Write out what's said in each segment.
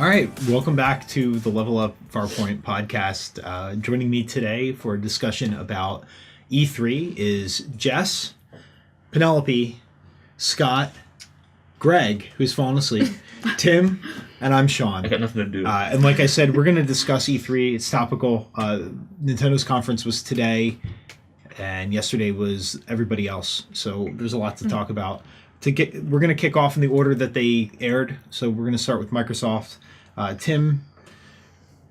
right, welcome back to the Level Up Farpoint podcast. Joining me today for a discussion about E3 is Jess, Penelope, Scott, Gregg, who's fallen asleep, Tim, and I'm Sean. I got nothing to do. And like I said, we're going to discuss E3. It's topical. Nintendo's conference was today, and yesterday was everybody else. So there's a lot to talk about. We're going to kick off in the order that they aired. So we're going to start with Microsoft. Tim,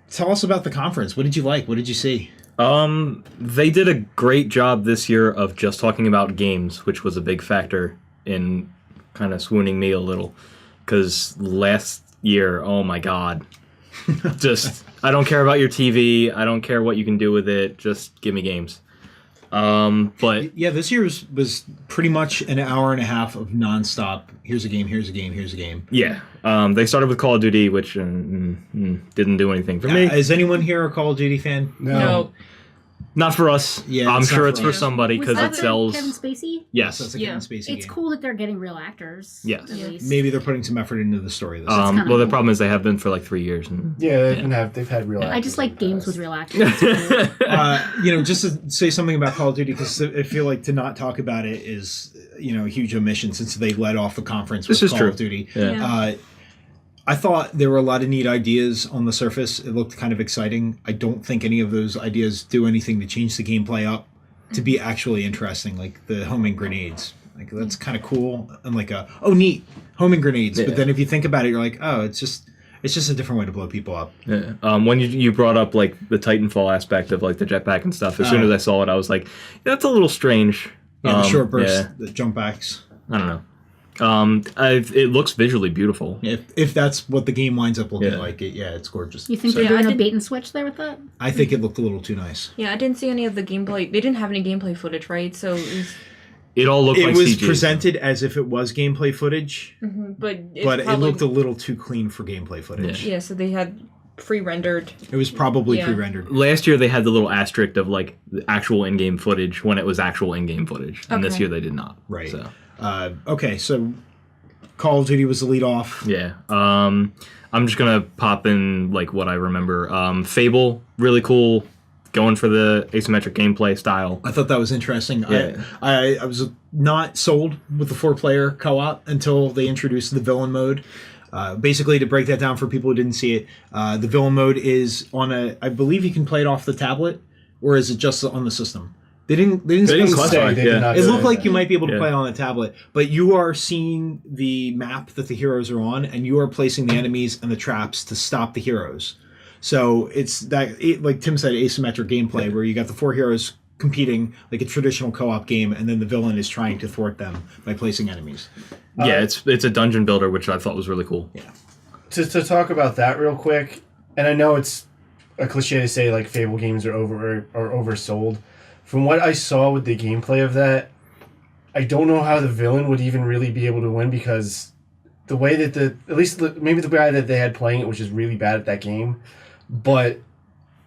tell us about the conference. What did you like? What did you see? They did a great job this year of just talking about games, which was a big factor in kind of swooning me a little. Because last year, oh my god. Just, I don't care about your TV. I don't care what you can do with it. Just give me games. But yeah, this year was pretty much an hour and a half of nonstop. Here's a game. Here's a game. Here's a game. Yeah. They started with Call of Duty, which didn't do anything for me. Is anyone here a Call of Duty fan? No. Not for us. Yeah, I'm sure it's for for somebody because it sells. Kevin Spacey? Yes. That's a Kevin Spacey It's game. cool that they're getting real actors. Yes. At least. Maybe they're putting some effort into the story. This Well, kinda the cool. problem is they have been for like 3 years. And, Yeah, they've had real. I just like actors in the games past. with real actors. It's cool. just to say something about Call of Duty, because I feel like to not talk about it is, a huge omission since they led off the conference with This is Call true. of Duty. Yeah. I thought there were a lot of neat ideas on the surface. It looked kind of exciting. I don't think any of those ideas do anything to change the gameplay up to be actually interesting, like the homing grenades. Like, that's kind of cool. And like neat, homing grenades. Yeah. But then if you think about it, you're like, oh, it's just a different way to blow people up. Yeah. When you brought up like the Titanfall aspect of like the jetpack and stuff, as soon as I saw it, I was like, that's a little strange. Yeah, the short bursts, yeah. the jump backs. I don't know. It looks visually beautiful. If that's what the game winds up looking Yeah. like, it's gorgeous. You think So, they're doing I a did- bait and switch there with that? I think it looked a little too nice. Yeah, I didn't see any of the gameplay. They didn't have any gameplay footage, right? So it was, It all looked It like was CG. presented as if it was gameplay footage, but it's but it probably, looked a little too clean for gameplay footage. yeah. So they had pre-rendered. It was probably Yeah. pre-rendered. Last year they had the little asterisk of like the actual in-game footage when it was actual in-game footage, and this Okay. year they did not. Right. So Okay, so Call of Duty was the lead off. yeah. I'm just gonna pop in like what I remember. Fable, really cool. Going for the asymmetric gameplay style. I thought that was interesting. Yeah. I was not sold with the 4-player co-op until they introduced the villain mode. Basically, to break that down for people who didn't see it, the villain mode is on I believe you can play it off the tablet, or is it just on the system? They didn't specify. They did Yeah. not It say looked like that. you might be able to Yeah. play it on a tablet, but you are seeing the map that the heroes are on, and you are placing the enemies and the traps to stop the heroes. So it's like Tim said, asymmetric gameplay where you got the 4 heroes competing like a traditional co-op game, and then the villain is trying to thwart them by placing enemies. Yeah, it's a dungeon builder, which I thought was really cool. Yeah. To talk about that real quick, and I know it's a cliche to say like Fable games are oversold. From what I saw with the gameplay of that, I don't know how the villain would even really be able to win, because the way that maybe the guy that they had playing it was just really bad at that game, but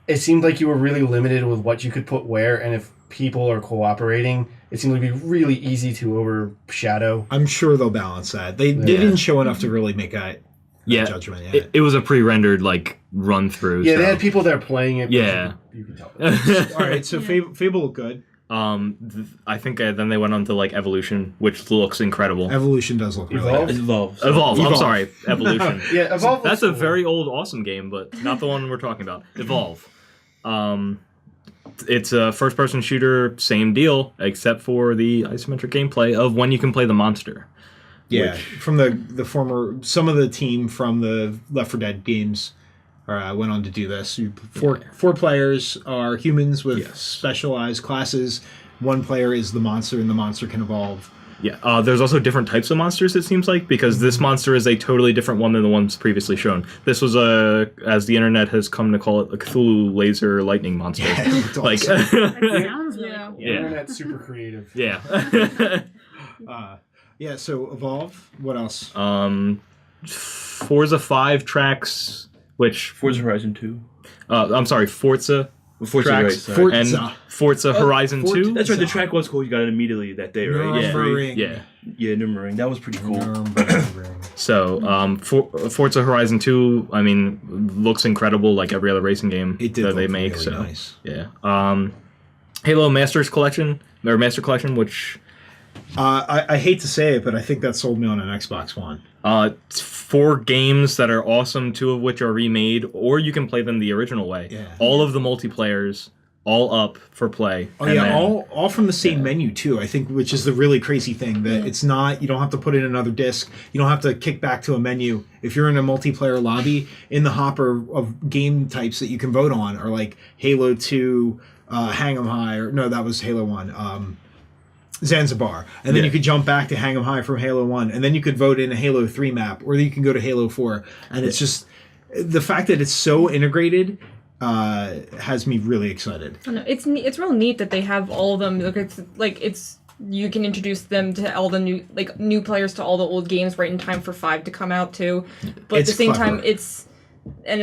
it seemed like you were really limited with what you could put where, and if people are cooperating, it seemed to be really easy to overshadow. I'm sure they'll balance that. They didn't show enough to really make a judgment yet. It was a pre-rendered like run through. Yeah, so. they had people there playing it. but Yeah. you could tell. All right, so Fable looked good. I think then they went on to like Evolution, which looks incredible. Evolution does look really Evolve? good. Evolve. Evolve. I'm Evolve. sorry, Evolution. Yeah, Evolve. That's a looks cool. very old, awesome game, but not the one we're talking about. Evolve. It's a first-person shooter, same deal, except for the isometric gameplay of when you can play the monster. Yeah, from the former, some of the team from the Left 4 Dead games went on to do this. Four players are humans with specialized classes. 1 player is the monster, and the monster can evolve. Yeah, there's also different types of monsters, it seems like, because this monster is a totally different one than the ones previously shown. This was as the internet has come to call it, a Cthulhu laser lightning monster. Yeah, it looked Like, awesome. That sounds really Yeah. cool. The internet's super creative. yeah. Yeah, so Evolve. What else? Forza 5 tracks, which Forza Horizon 2. I'm sorry, Forza Forza, tracks, right, sorry. Forza. and Forza Horizon 2. That's right, the track was cool. You got it immediately that day, right? Yeah. Nürburgring. Yeah. Yeah, Nürburgring. That was pretty cool. Nürburgring. So, Forza Horizon 2, I mean, looks incredible like every other racing game that they make. Really so, nice. yeah. Halo Master Collection, which I hate to say it, but I think that sold me on an Xbox One. it's 4 games that are awesome, 2 of which are remade, or you can play them the original way. Yeah. All of the multiplayers, all up for play. Oh And yeah, then- all from the same menu too. I think, which is the really crazy thing, that it's not, you don't have to put in another disc. You don't have to kick back to a menu. If you're in a multiplayer lobby, in the hopper of game types that you can vote on are like Halo 2, Hang 'em High, or no, that was Halo 1. Zanzibar, and then you could jump back to Hang 'em High from Halo 1, and then you could vote in a Halo 3 map, or you can go to Halo 4, and it's just the fact that it's so integrated has me really excited. I don't know. It's real neat that they have all of them. It's you can introduce them to all the new players to all the old games right in time for 5 to come out too. But It's at the same clever. time, it's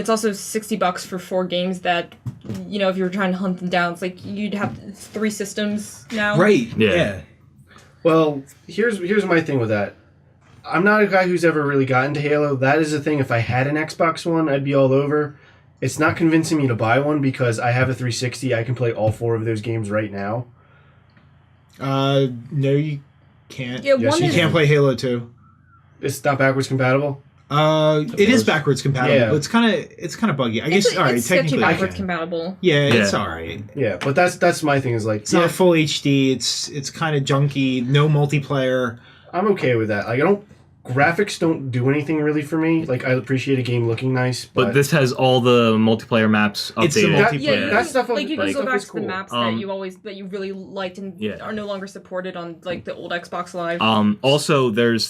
also $60 for 4 games that, you know, if you were trying to hunt them down, it's like you'd have 3 systems now. Right. Yeah. Yeah. Well, here's my thing with that. I'm not a guy who's ever really gotten to Halo. That is the thing. If I had an Xbox One, I'd be all over. It's not convincing me to buy one because I have a 360. I can play all 4 of those games right now. No, you can't. Yeah, Yes, one You is can't play Halo 2. It's not backwards compatible. It is backwards compatible, Yeah. but it's kind of buggy. I guess. All right, it's sketchy technically, I backwards can. compatible. Yeah, it's Yeah. all right. Yeah, but that's my thing. Is like, It's not full HD. It's kind of junky. No multiplayer. I'm okay with that. Like, graphics don't do anything really for me. Like, I appreciate a game looking nice, But this has all the multiplayer maps updated. It's the multiplayer. Yeah, That stuff- like you can that go stuff back is to cool. the maps that you really liked and are no longer supported on like the old Xbox Live. Also, there's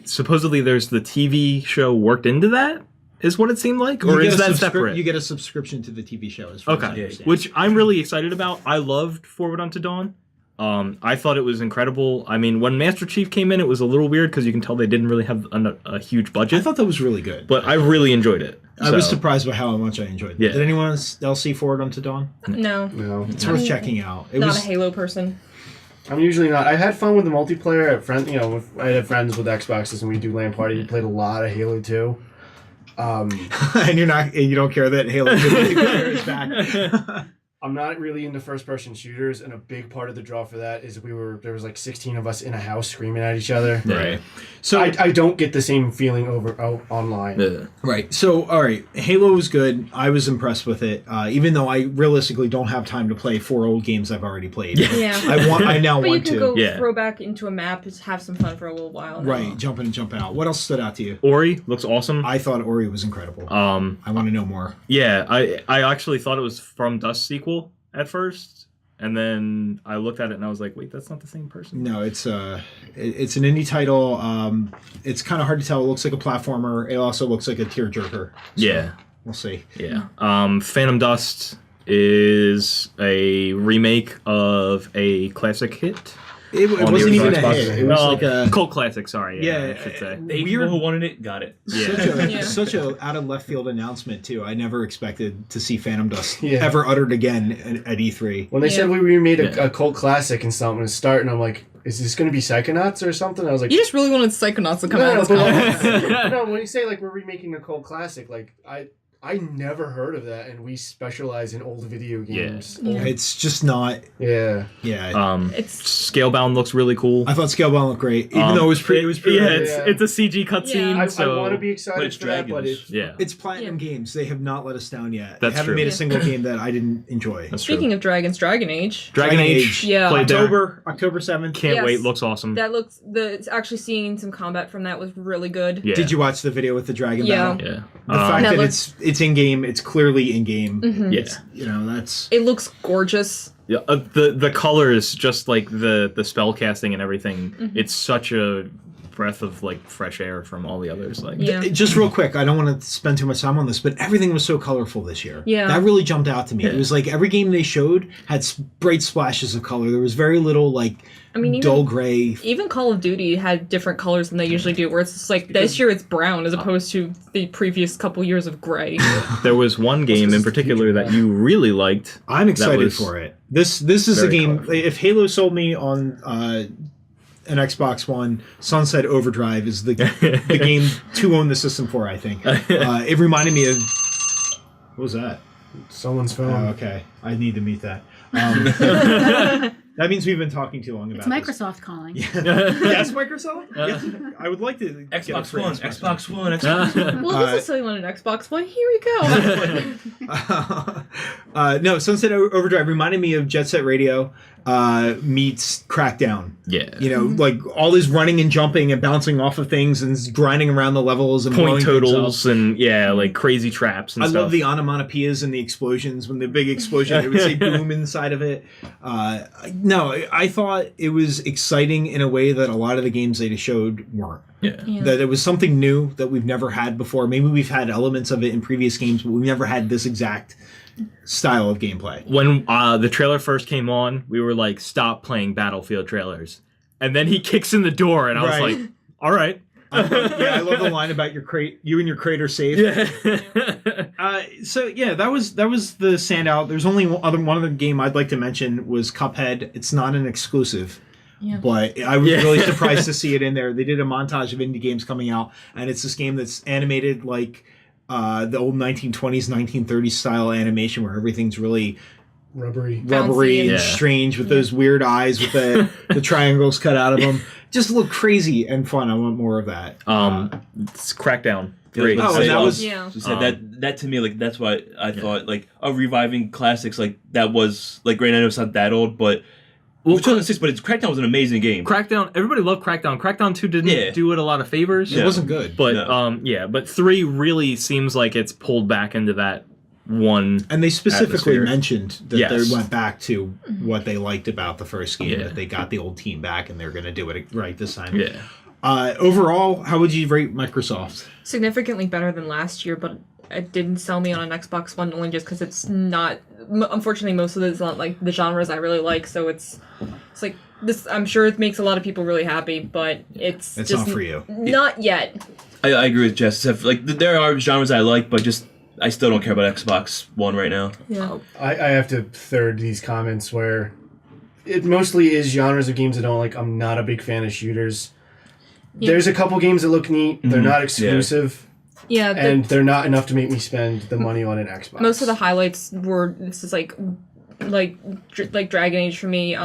supposedly there's the TV show worked into that, is what it seemed like, or is that separate? You get a subscription to the TV show, as far as I Okay, understand. which I'm really excited about. I loved Forward Unto Dawn. I thought it was incredible. I mean, when Master Chief came in, it was a little weird because you can tell they didn't really have a huge budget. I thought that was really good. But I really enjoyed it. I was So, surprised by how much I enjoyed it. Yeah. Did anyone else see Forward Unto Dawn? No, It's worth checking out. It not was a Halo person. I'm usually not. I had fun with the multiplayer at friend. You know, I had friends with Xboxes and we do LAN party. We played a lot of Halo 2. and you don't care that Halo 2 multiplayer is back. I'm not really into first-person shooters, and a big part of the draw for that is there was like 16 of us in a house screaming at each other. Right. So I don't get the same feeling online. Yeah. Right. So, all right. Halo was good. I was impressed with it, even though I realistically don't have time to play 4 old games I've already played. Yeah. I now But you want can to. go Yeah. throw back into a map, just have some fun for a little while. Right. Jump in and jump out. What else stood out to you? Ori looks awesome. I thought Ori was incredible. I want to know more. Yeah, I actually thought it was From Dust sequel at first, and then I looked at it and I was like, wait, that's not the same person. No, it's an indie title. It's kind of hard to tell. It looks like a platformer. It also looks like a tearjerker. So Yeah. We'll see. Yeah. Phantom Dust is a remake of a classic hit. It on the wasn't even a original hit. Xbox. It was like a cult classic. Sorry. Yeah, I should say. The Weird- people who wanted it got it. Yeah. such a out of left field announcement too. I never expected to see Phantom Dust Yeah. ever uttered again at E3. When they Yeah. said we remade Yeah. a cult classic and something was starting, I'm like, is this going to be Psychonauts or something? I was like, You just really wanted Psychonauts to come no, out. but As no, when you say like we're remaking a cult classic, like I never heard of that, and we specialize in old video games. Yeah. It's just not. Yeah. Yeah. It's Scalebound looks really cool. I thhough Scalebound looked great, even though it was pretty. It was pretty. Yeah, Yeah. it's a CG cutscene. Yeah. I So want to be excited it's for that, but dragons. it's yeah, It's Platinum Games. They have not let us down yet. That's they haven't true. made a Yeah. single game that I didn't enjoy. that's speaking true. of dragons, Dragon Age. Dragon Age. Yeah. Played there. October 7th. Can't Yes. wait. Looks awesome. That looks actually seeing some combat from that was really good. Yeah. Did you watch the video with the dragon Yeah. battle? Yeah. The fact That that looks- it's in game, it's clearly in game. Yeah. That's It looks gorgeous. Yeah, the colors, just like the spell casting and everything, Mm-hmm. it's such a breath of like fresh air from all the others. Like, Yeah. just real quick. I don't want to spend too much time on this, but everything was so colorful this year. Yeah. That really jumped out to me. It Yeah. was like every game they showed had bright splashes of color. There was very little like dull gray. Even Call of Duty had different colors than they usually do, where it's just like this year it's brown as opposed to the previous couple years of gray. there was one game in particular that you really liked. I'm excited was for it. This is a very game. colorful. If Halo sold me on an Xbox One, Sunset Overdrive is the game to own the system for, I think. It reminded me of... What was that? Someone's phone. Oh, okay. I need to mute that. That means we've been talking too long It's about this. Microsoft calling. Yes, Microsoft? Yes. I would like to get a Xbox free One, Xbox One, Xbox One. Well, this is so you want an Xbox One. Here we go. No, Sunset Overdrive reminded me of Jet Set Radio meets Crackdown. Yeah. You know, like all this running and jumping and bouncing off of things and grinding around the levels and blowing Point things totals up. and like crazy traps and I stuff. love the onomatopoeias and the explosions. When the big explosion, it would say boom inside of it. No, I thought it was exciting in a way that a lot of the games they showed weren't. Yeah. That it was something new that we've never had before. Maybe we've had elements of it in previous games, but we've never had this exact style of gameplay. When the trailer first came on, we were like, stop playing Battlefield trailers. And then he kicks in the door, and I was Right. like, all right. I love the line about your crate. You and your crate are safe. Yeah. So yeah, that was the standout. There's only one other game I'd like to mention was Cuphead. It's not an exclusive, but I was really surprised to see it in there. They did a montage of indie games coming out, and it's this game that's animated like the old 1920s, 1930s style animation where everything's really Rubbery. rubbery and Yeah. strange with those weird eyes with the triangles cut out of them. Just look crazy and fun. I want more of that. It's Crackdown. Yeah, Great. let's Oh, and say, that was Yeah. So that to me, like, that's why I thought, like, reviving classics, like, that was, like, granted, I know it's not that old, but Well, 2006, but Crackdown was an amazing game. Crackdown. Everybody loved Crackdown. Crackdown 2 didn't do it a lot of favors. It wasn't good. But No. but 3 really seems like it's pulled back into that one. And they specifically atmosphere. mentioned that Yes. they went back to what they liked about the first game, Yeah. that they got the old team back and they're going to do it right this time. Yeah. Overall, how would you rate Microsoft? Significantly better than last year, but it didn't sell me on an Xbox One only just because it's not. Unfortunately, most of it's not like the genres I really like, so it's like this. I'm sure it makes a lot of people really happy, but it's It's just not for you. Not yet. I agree with Jess. Except, like, there are genres I like, but just I still don't care about Xbox One right now. Yeah. I have to third these comments where it mostly is genres of games I don't like. I'm not a big fan of shooters. Yeah. There's a couple games that look neat. They're not exclusive, Yeah. and they're not enough to make me spend the money on an Xbox. Most of the highlights were this is like Dragon Age for me.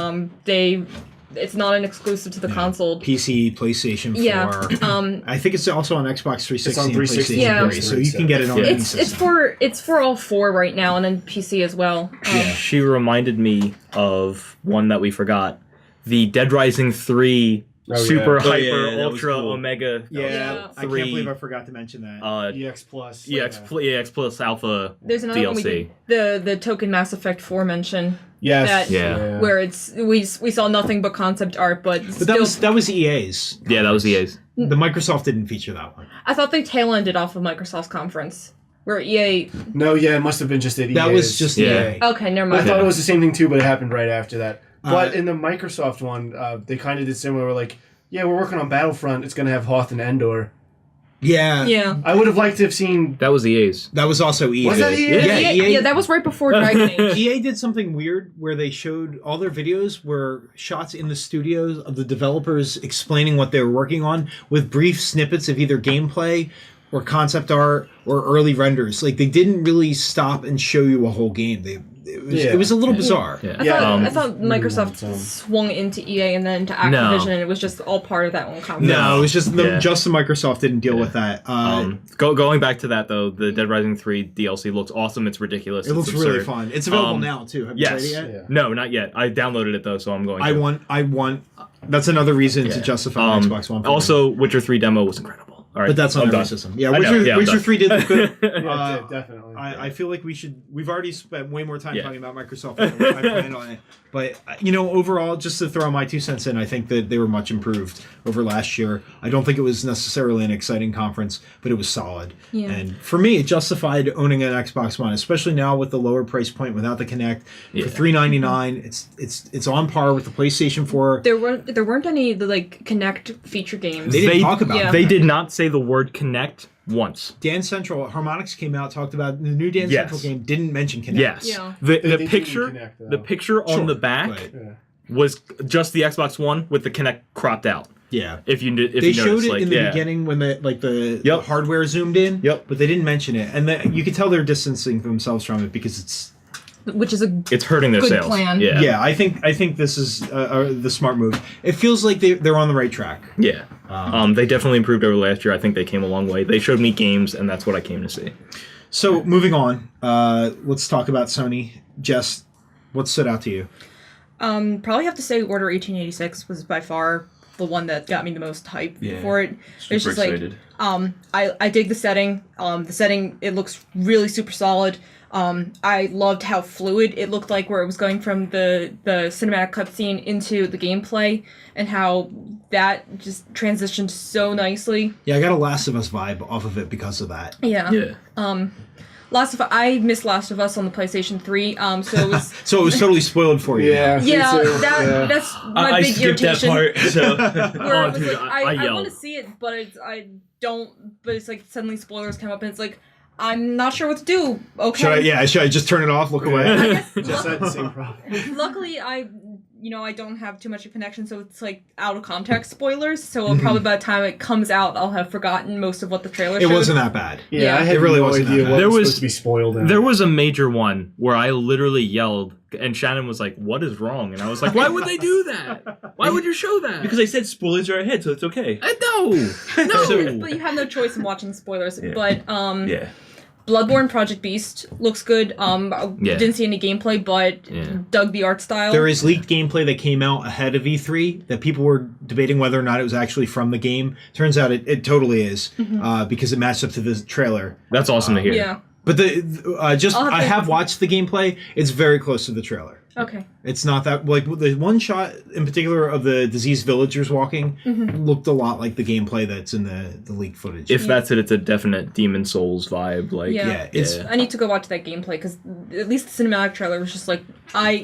It's not an exclusive to the console. PC, PlayStation 4. Yeah. I think it's also on Xbox 360 It's on and 360 PlayStation and 3, so you can get it on any It's system. it's for all 4 right now, and then PC as well. She reminded me of one that we forgot. The Dead Rising 3 Super Oh, Hyper yeah, that was Ultra cool. Omega. Yeah, I can't 3, believe I forgot to mention that. EX Plus. EX Plus Alpha There's another one we DLC. did, the Token Mass Effect 4 mention. Yes. That- Yeah. Where we saw nothing but concept art, but But still, that was EA's. Yeah, that was EA's. The Microsoft didn't feature that one. I thought they tail ended off of Microsoft's conference, where EA. No, yeah, it must have been just at EA's. That was just Yeah. EA. Okay, never I mind. thought it was the same thing too, but it happened right after that. But Uh, in the Microsoft one, they kind of did similar. We're like, yeah, we're working on Battlefront. It's going to have Hoth and Endor. Yeah. Yeah. I would have liked to have seen. That was EA's. That was also EA. Was that EA? Yeah, EA, yeah, that was right before Dragon Age. EA did something weird where they showed all their videos were shots in the studios of the developers explaining what they were working on with brief snippets of either gameplay or concept art or early renders. Like they didn't really stop and show you a whole game. It was a little bizarre. Yeah. I thought Microsoft swung into EA and then to Activision, and it was just all part of that one conference. No, it was just Yeah. just the Microsoft didn't deal with that. Going back to that though, the Dead Rising 3 DLC looks awesome. It's ridiculous. it looks it's really absurd. fun. It's available now too. Have you Yes. played it yet? Yeah. No, not yet. I downloaded it though, so I'm going to. I want. That's another reason to justify Xbox One. for me. Also, Witcher 3 demo was incredible. All right, But that's on I'm every done. system. Yeah, I know, Witcher, yeah, I'm Witcher done. 3 did look good. Yeah, definitely. I feel like we've already spent way more time Yeah. talking about Microsoft than I planned on it. But, overall, just to throw my 2 cents in, I think that they were much improved over last year. I don't think it was necessarily an exciting conference, but it was solid. Yeah. And for me, it justified owning an Xbox One, especially now with the lower price point without the Kinect. Yeah. For $399, it's on par with the PlayStation 4. There weren't any Kinect feature games. They didn't talk about yeah. it. They did not say the word Connect once. Dance Central, Harmonix came out, talked about the new Dance Yes. Central game, didn't mention Kinect. Yes. Yeah. The They didn't picture Kinect, though. the picture on Sure, the back but- Yeah. was just the Xbox One with the Kinect cropped out. Yeah. If you They showed noticed, it like, in the yeah. beginning when the Yep. hardware zoomed in. Yep. But they didn't mention it, and you could tell they're distancing themselves from it because which is a It's hurting their Good sales. plan. Yeah. I think this is the smart move. It feels like they're on the right track. Yeah. They definitely improved over last year. I think they came a long way. They showed me games, and that's what I came to see. So moving on, let's talk about Sony. Jess, what stood out to you? probably have to say Order 1886 was by far the one that got me the most hype Yeah. for it. Super It's just excited. I dig the setting. The setting, it looks really super solid. I loved how fluid it looked like, where it was going from the cinematic cutscene into the gameplay, and how that just transitioned so nicely. Yeah, I got a Last of Us vibe off of it because of that. Yeah. Yeah. I missed Last of Us on the PlayStation 3, so it was So it was totally spoiled for you. Yeah. Me yeah, too. Yeah. that's my I big skipped that irritation. part. So Where Oh, it was dude, like, I I yelled. want to see it, but I don't. But it's like suddenly spoilers come up, and it's like I'm not sure what to do. Okay. Should I just turn it off? Look away. I guess Just had the same problem. luckily, I don't have too much of a connection, so it's like out of context spoilers. So probably by the time it comes out, I'll have forgotten most of what the trailer It showed. wasn't that bad. Yeah, Yeah. I had It really no wasn't that idea bad. what There was was- supposed to be spoiled. In There it. was a major one where I literally yelled, and Shannon was like, "What is wrong?" And I was like, "Why would they do that? Why would you show that?" because I said spoilers are ahead, so it's okay. No. But you have no choice in watching spoilers. Yeah. But Yeah. Bloodborne Project Beast looks good. I Yeah. didn't see any gameplay, but Yeah. dug the art style. There is leaked gameplay that came out ahead of E3 that people were debating whether or not it was actually from the game. Turns out it totally is, because it matched up to the trailer. That's awesome to hear. Yeah. But I'll have I to- have watched the gameplay. It's very close to the trailer. Okay. It's not that, like, the one shot in particular of the diseased villagers walking looked a lot like the gameplay that's in the leaked footage. If that's it, it's a definite Demon Souls vibe. Like, Yeah. Yeah, it's I need to go watch that gameplay, because at least the cinematic trailer was just like, I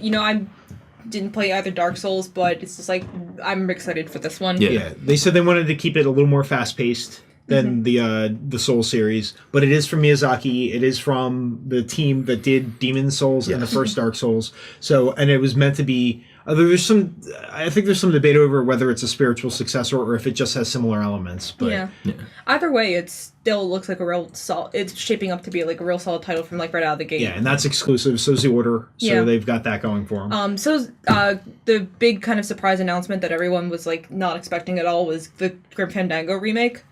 didn't play either Dark Souls, but it's just like, I'm excited for this one. Yeah. They said they wanted to keep it a little more fast paced than the Soul series, but it is from Miyazaki. It is from the team that did Demon Souls and the first Dark Souls. So, and it was meant to be. I think there's some debate over whether it's a spiritual successor or if it just has similar elements. But Yeah. Either way, it still looks like a real solid. It's shaping up to be like a real solid title from like right out of the gate. yeah, and that's exclusive. So's the Order. So Yeah. they've got that going for them. So the big kind of surprise announcement that everyone was like not expecting at all was the Grim Fandango remake.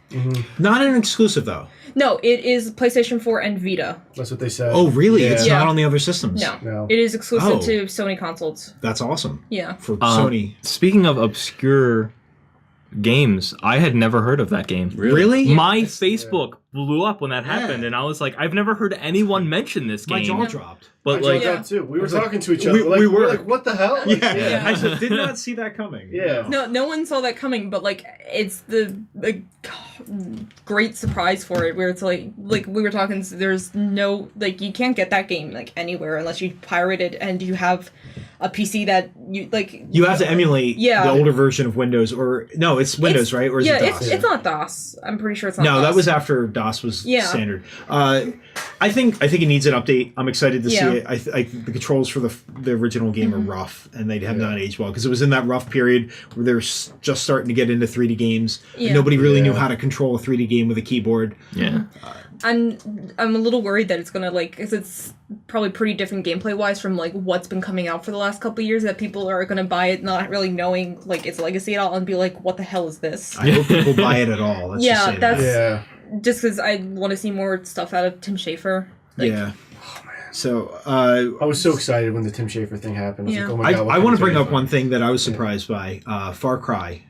Not an exclusive though. No, it is PlayStation 4 and Vita. That's what they said. Oh, really? Yeah. It's Yeah. not on the other systems. No, it is exclusive Oh. to Sony consoles. That's awesome Yeah. for Sony. Speaking of obscure games, I had never heard of that game. Really? My Facebook blew up when that happened, and I was like, I've never heard anyone mention this My game. jaw dropped. But I like, like that too. We were was like- talking to each we- other. Like, we we were were. like, "What the hell?" Like, Yeah. I just did not see that coming. Yeah. No one saw that coming, but like it's the great surprise for it, where it's like we were talking. There's no like you can't get that game like anywhere unless you pirate it and you have a PC that you like. You have to emulate Yeah. the older version of Windows, or no, it's Windows, right? Or is it DOS? it's not DOS. I'm pretty sure it's not. No, DOS. that was after DOS was Yeah. standard. I think it needs an update. I'm excited to Yeah. see it. The controls for the original game are rough, and they have not aged well because it was in that rough period where they're just starting to get into 3D games. Yeah. Nobody really knew Yeah. how to control a 3D game with a keyboard. yeah. I'm a little worried that it's gonna because it's probably pretty different gameplay wise from like what's been coming out for the last couple of years, that people are gonna buy it not really knowing like its legacy at all and be like, what the hell is this? I hope people buy it at all. Let's Yeah, just say that's- that. Yeah. Just because I want to see more stuff out of Tim Schafer. Like, Yeah. So I was so excited when the Tim Schafer thing happened. I was Yeah. like, "Oh my god!" what I can want to Tim bring up Schafer- one thing that I was surprised by. Far Cry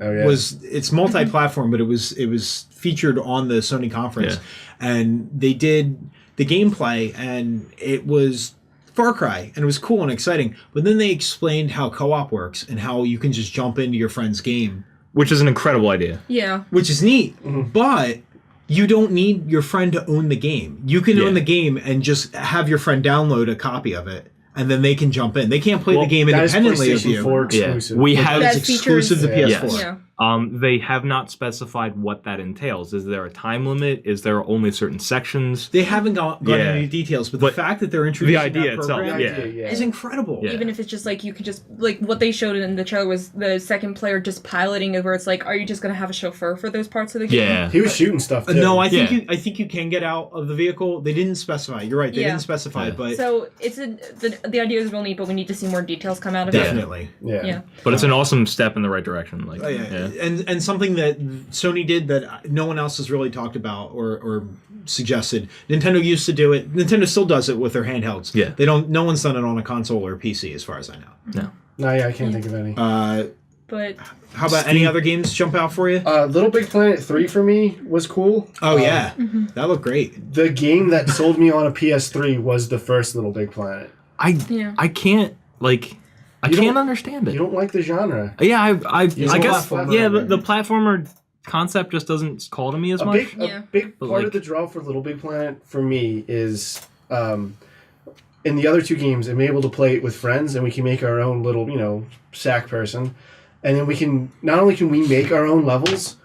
Oh yeah. it's multi-platform, but it was featured on the Sony conference, and they did the gameplay, and it was Far Cry, and it was cool and exciting. But then they explained how co-op works and how you can just jump into your friend's game, Which is an incredible idea. Yeah. which is neat. But you don't need your friend to own the game. You can own the game and just have your friend download a copy of it, and then they can jump in. They can't play the game That is independently of PlayStation you. 4 Yeah. exclusive. We But have that is That features- exclusive to Yeah. PS4. Yeah. They have not specified what that entails. Is there a time limit? Is there only certain sections? They haven't gone into any details, but the fact that they're introducing the idea that itself, program is incredible. Yeah. Even if it's just like you can just like what they showed in the trailer was the second player just piloting it, where it's like, are you just gonna have a chauffeur for those parts of the game? Yeah. He was shooting stuff too. No, I think you can get out of the vehicle. They didn't specify. You're right. They didn't specify, but so it's the idea is real neat, but we need to see more details come out of definitely. it. Yeah. But it's an awesome step in the right direction. Like, and something that Sony did that no one else has really talked about or suggested. Nintendo used to do it. Nintendo still does it with their handhelds. Yeah. They don't. No one's done it on a console or PC, as far as I know. No, I can't think of any. But how about any other games jump out for you? Little Big Planet 3 for me was cool. Oh yeah, that looked great. The game that sold me on a PS3 was the first Little Big Planet. I can't I can't understand it. You don't like the genre. Yeah, I guess platformer, the platformer concept just doesn't call to me as much. A big part of the draw for Little Big Planet for me is in the other two games, I'm able to play it with friends, and we can make our own little, sack person, and then we can not only can we make our own levels,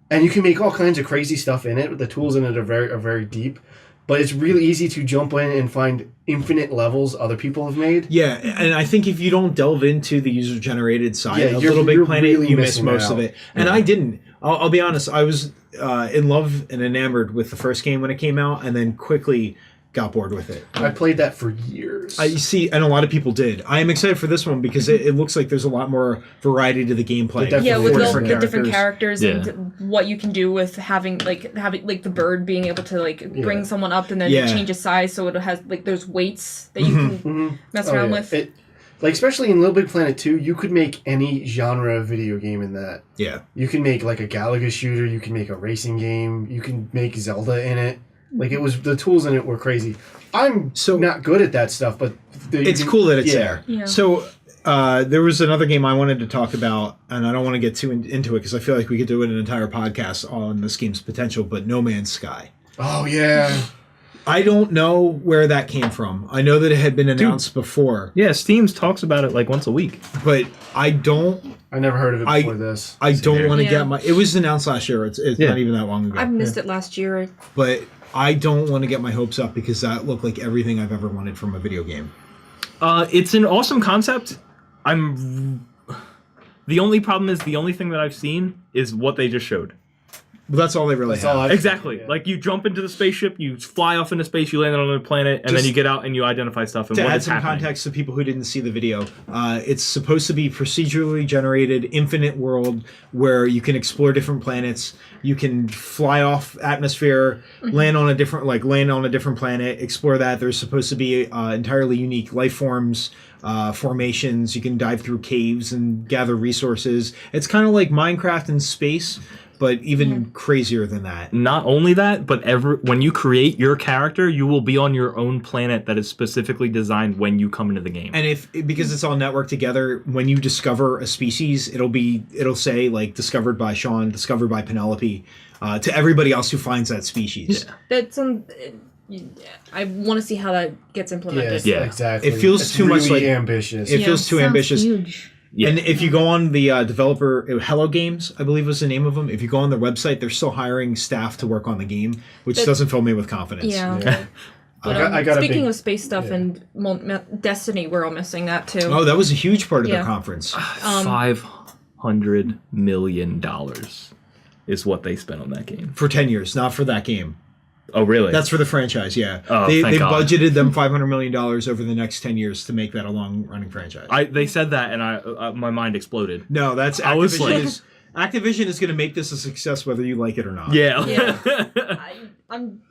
and you can make all kinds of crazy stuff in it. The tools in it are very deep, but it's really easy to jump in and find infinite levels other people have made. Yeah, and I think if you don't delve into the user-generated side of Little Big Planet, really you miss missing most out. of it. And I didn't. I'll be honest. I was in love and enamored with the first game when it came out, and then quickly got bored with it. I played that for years. I see, and a lot of people did. I am excited for this one because it looks like there's a lot more variety to the gameplay. Yeah, with four the different characters Yeah. and what you can do with having the bird being able to bring someone up and then change its size so it has those weights that you can mess around with. Especially in Little Big Planet 2, you could make any genre of video game in that. Yeah. You can make a Galaga shooter, you can make a racing game, you can make Zelda in it. The tools in it were crazy. I'm not good at that stuff, but it's cool that it's there. Yeah. So there was another game I wanted to talk about, and I don't want to get too into it because I feel like we could do an entire podcast on this game's potential, but No Man's Sky. Oh, yeah. I don't know where that came from. I know that it had been announced before. Yeah, Steam talks about it once a week. But I never heard of it before this. I don't want to get my... It was announced last year. It's not even that long ago. I've missed it last year. But I don't want to get my hopes up because that looked like everything I've ever wanted from a video game. It's an awesome concept. The only problem is the only thing that I've seen is what they just showed. But that's all they really have. Exactly. Yeah. You jump into the spaceship, you fly off into space, you land on another planet, and then you get out and you identify stuff. And to what add is some happening. context to people who didn't see the video, it's supposed to be procedurally generated, infinite world where you can explore different planets. You can fly off atmosphere, land on a different planet, explore that. There's supposed to be entirely unique life forms. Formations. You can dive through caves and gather resources. It's kind of like Minecraft in space, but even crazier than that. Not only that, but when you create your character, you will be on your own planet that is specifically designed when you come into the game. And because it's all networked together, when you discover a species, it'll say discovered by Sean, discovered by Penelope, to everybody else who finds that species. Yeah. That's I want to see how that gets implemented. Yeah, exactly. It feels too much ambitious. It feels too Sounds ambitious. Huge. Yeah. And if you go on the developer, Hello Games, I believe was the name of them. If you go on their website, they're still hiring staff to work on the game, which doesn't fill me with confidence. Yeah. But, I got speaking of space stuff and Destiny, we're all missing that too. Oh, that was a huge part of their conference. $500 million is what they spent on that game. For 10 years, not for that game. Oh, really? That's for the franchise, yeah. Oh, they thank God. budgeted them $500 million over the next 10 years to make that a long-running franchise. They said that, and my mind exploded. No, that's I was Activision. Activision is going to make this a success whether you like it or not. Yeah. I'm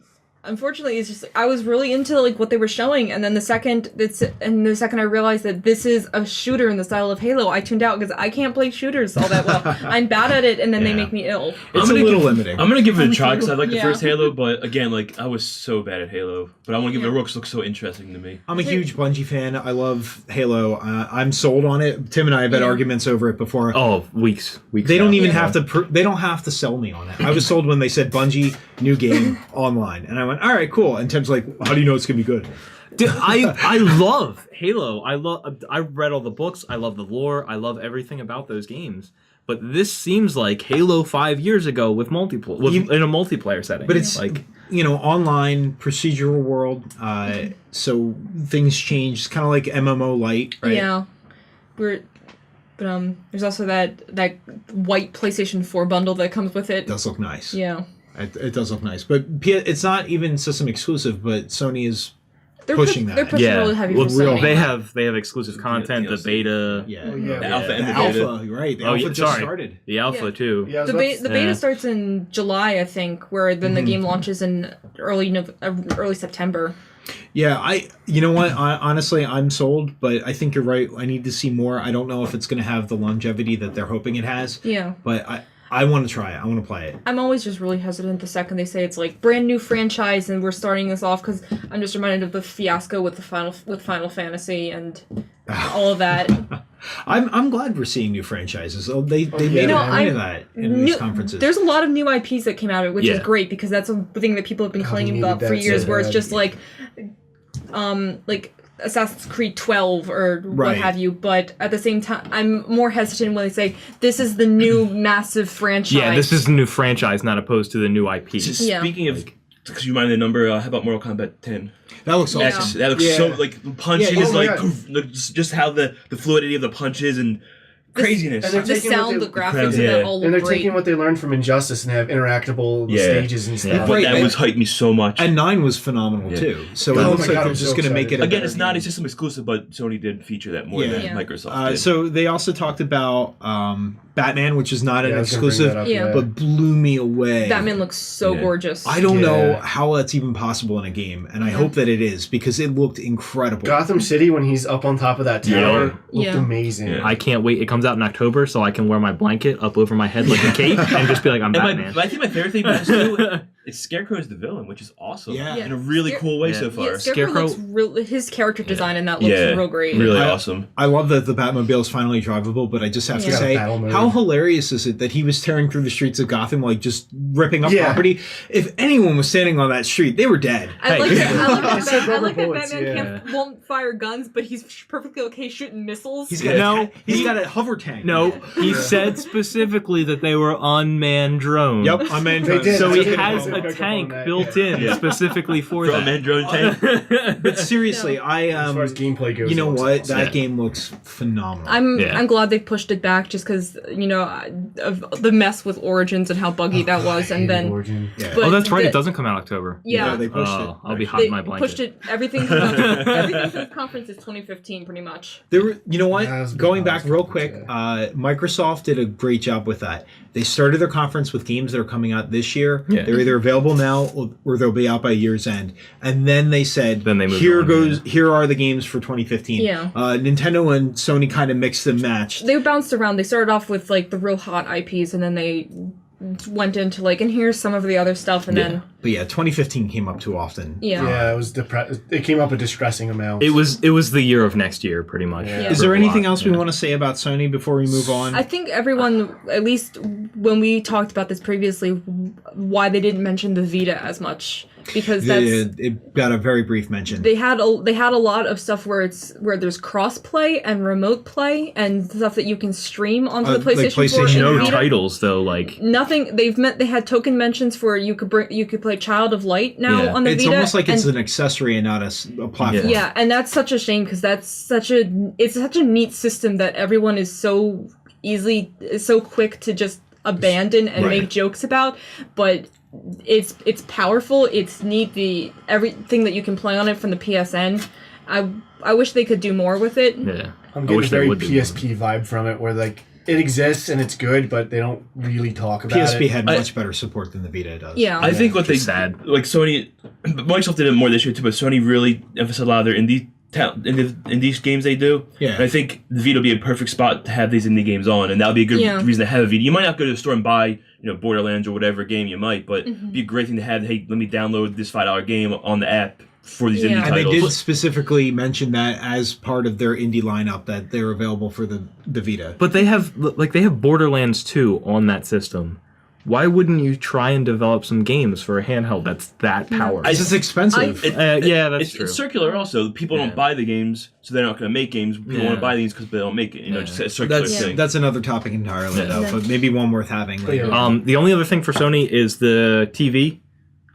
unfortunately it's just I was really into what they were showing, and then the second I realized that this is a shooter in the style of Halo, I tuned out because I can't play shooters all that well. I'm bad at it, and then they make me ill. It's a little limiting. I'm gonna give it a try because I like the Yeah. first Halo, but again, I was so bad at Halo. But I want to give it a roll because it looks so interesting to me. I'm a huge Bungie fan. I love Halo. I'm sold on it. Tim and I have had arguments over it before. Oh, weeks. They don't even have to. They don't have to sell me on it. I was sold when they said Bungie new game online, and I went, "All right, cool." And Tim's like, "How do you know it's gonna be good?" Dude, I love Halo. I read all the books. I love the lore. I love everything about those games. but this seems like Halo 5 years ago with in a multiplayer setting. But it's like, online procedural world. So things change. It's kind of like MMO light, right? Yeah, there's also that white PlayStation 4 bundle that comes with it. It does look nice. Yeah, it does look nice. But it's not even system exclusive. But Sony is they're pushing that. They're pushing really heavy for Sony. They have exclusive content, the beta. Yeah, Oh, yeah. The alpha and the the beta. alpha, right? The alpha just started. The alpha Yeah. too. Yeah, I was The, about to- the beta starts in July, I think, where then the game launches in early September. Yeah, you know what? Honestly, I'm sold, but I think you're right. I need to see more. I don't know if it's going to have the longevity that they're hoping it has. Yeah. But I want to try it. I want to play it. I'm always just really hesitant the second they say it's like brand new franchise and we're starting this off because I'm just reminded of the fiasco with Final Fantasy and all of that. I'm glad we're seeing new franchises. They yeah. made You know, a point of that in these conferences. There's a lot of new IPs that came out of it, which is great because that's a thing that people have been claiming needed about for that years, so where it's bad. just like Assassin's Creed 12 or what Right. have you, but at the same time, I'm more hesitant when they say this is the new massive franchise. Yeah, this is a new franchise, not opposed to the new IP. Yeah. Speaking of, because you reminded the number, how about Mortal Kombat 10? That looks awesome. X, that looks Yeah. so, like, the punching Yeah, is oh my like, God. just how the fluidity of the punches and craziness. and they're The taking what sound, they- the graphics, crowds, and yeah. that all look And they're great. taking what they learned from Injustice and have interactable Yeah. stages and stuff. But Right, that and- was hyped me so much. And 9 was phenomenal Yeah. too. So Oh it my looks like God, they're I'm just so going to make it excited. a Again, better it's not a game. system exclusive, but Sony did feature that more Yeah. than Yeah. Microsoft did. So they also talked about Batman, which is not Yeah, an I was gonna bring exclusive, that up, Yeah. but blew me away. Batman looks so Yeah. gorgeous. I don't know Yeah. how that's even possible in a game, and I hope that it is because it looked incredible. Gotham City, when he's up on top of that tower, looked Yeah. amazing. Yeah. I can't wait. It comes out in October, so I can wear my blanket up over my head like a cape and just be like, I'm And Batman. I think my favorite thing about this too is Scarecrow is the villain, which is awesome. Yeah. Yeah. In a really Scare- cool way Yeah. so far. Yeah, Scarecrow Scarecrow- looks his character design in that looks Yeah, real great. really I- awesome. I love that the Batmobile is finally drivable, but I just have to Yeah. say, Battle mode. how hilarious is it that he was tearing through the streets of Gotham, like just ripping up Yeah. property? If anyone was standing on that street, they were dead. I like that. I like It's that, like I rubber like that bullets, Batman yeah. won't fire guns, but he's perfectly okay shooting missiles. He's got No. he's got a hover tank. No, he said specifically that they were unmanned drones. Yep, I'm in. They did. So I he did has pick a up tank on that, built yeah. in Yeah. specifically for From that. drone tank. But seriously, As far as gameplay goes, you know it looks what? awesome. That Yeah. game looks phenomenal. I'm glad they pushed it back just because of the mess with Origins and how buggy that was, and then Origin. yeah. but Oh, that's right. the- It doesn't come out October. yeah, they pushed it. Oh, I'll be hot they in my blanket. pushed it. Everything for the conference is 2015, pretty much. There were, you know what? Yeah, that was a big Going back real milestone, quick, yeah. Microsoft did a great job with that. They started their conference with games that are coming out this year. Yeah. They're either available now or they'll be out by year's end. And then they said, Then they moved "Here on, goes. Here are the games for 2015." Yeah. Nintendo and Sony kind of mixed and matched. They bounced around. They started off with like the real hot IPs, and then they went into like, and here's some of the other stuff, and then But yeah, 2015 came up too often. yeah. Yeah, it was it came up a distressing amount. It was the year of next year, pretty much. Yeah. Is For there a anything lot, else we yeah. want to say about Sony before we move on? I think everyone, at least when we talked about this previously, why they didn't mention the Vita as much, because that's it got a very brief mention. they had a lot of stuff where there's cross play and remote play and stuff that you can stream onto the Like PlayStation 4 PlayStation and No Vita. titles though, like Nothing. They had token mentions for you could play Child of Light now Yeah. on the It's Vita. almost like it's and, an accessory and not a platform. yeah, and that's such a shame because it's such a neat system that everyone is so quick to just abandon and Right. make jokes about, but it's powerful. It's neat. Everything that you can play on it from the PSN. I wish they could do more with it. yeah. I'm I getting a wish they very would do PSP vibe from it, where like it exists and it's good, but they don't really talk about PSP it. had much better support than the Vita does. Yeah. I think what they Just sad. like Sony, Microsoft did it more this year too, but Sony really emphasized a lot of their indie games they do. Yeah. And I think the Vita would be a perfect spot to have these indie games on, and that would be a good Yeah. reason to have a Vita. You might not go to the store and buy, Borderlands or whatever game you might, but Mm-hmm. it'd be a great thing to have. Hey, let me download this $5 game on the app for these Yeah. indie And they titles. did specifically mention that as part of their indie lineup that they're available for the Vita. But they have Borderlands 2 on that system. why wouldn't you try and develop some games for a handheld that's that powerful? It's just expensive. Yeah, that's It's true. circular also. People Yeah. don't buy the games, so they're not going to make games. People Yeah. want to buy these because they don't make it. You know, Yeah. just a circular thing. That's another topic entirely, Yeah. though. But maybe one worth having. Later. Yeah. The only other thing for Sony is the TV.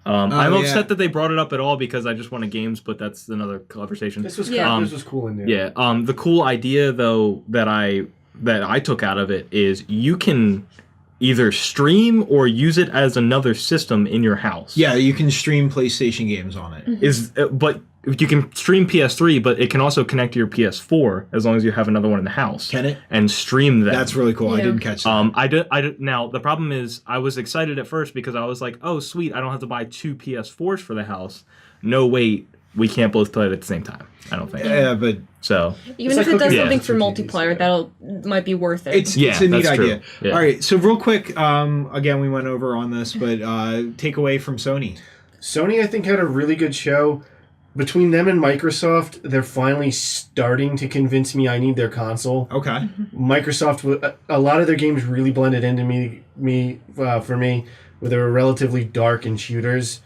I'm yeah. upset that they brought it up at all because I just wanted games, but that's another conversation. This was Yeah. this was cool in there. Yeah. The cool idea though that I took out of it is you can either stream or use it as another system in your house. Yeah, you can stream PlayStation games on it. But you can stream PS3, but it can also connect to your PS4 as long as you have another one in the house. Can it? And stream that. That's really cool. I Yeah. didn't catch that. I did. Now the problem is, I was excited at first because I was like, "Oh, sweet! I don't have to buy 2 PS4s for the house." No, wait, we can't both play it at the same time. I don't think. Yeah, but So Even It's if like it does hooking something up for two multiplayer, TVs, might be worth it. it's Yeah, it's a neat that's true. idea. Yeah. All right, so real quick, again, we went over on this, but takeaway from Sony. Sony, I think, had a really good show. Between them and Microsoft, they're finally starting to convince me I need their console. Okay. Microsoft, a lot of their games really blended into for me, where they were relatively dark and shooters.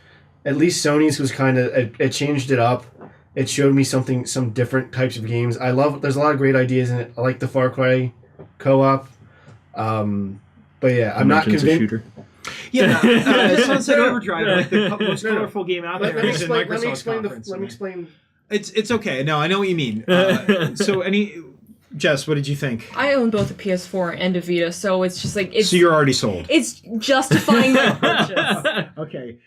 At least Sony's was kind of, it changed it up. It showed me some different types of games. There's a lot of great ideas in it. I like the Far Cry co-op. But yeah, I'm not mentions a convinced. shooter. Yeah, Sunset Overdrive, like the most colorful game out there. Let me is in explain. Let me Microsoft's explain. conference. Let me explain. It's okay. No, I know what you mean. So Jess, what did you think? I own both a PS4 and a Vita, so it's just like So you're already sold. it's justifying my purchase. Okay.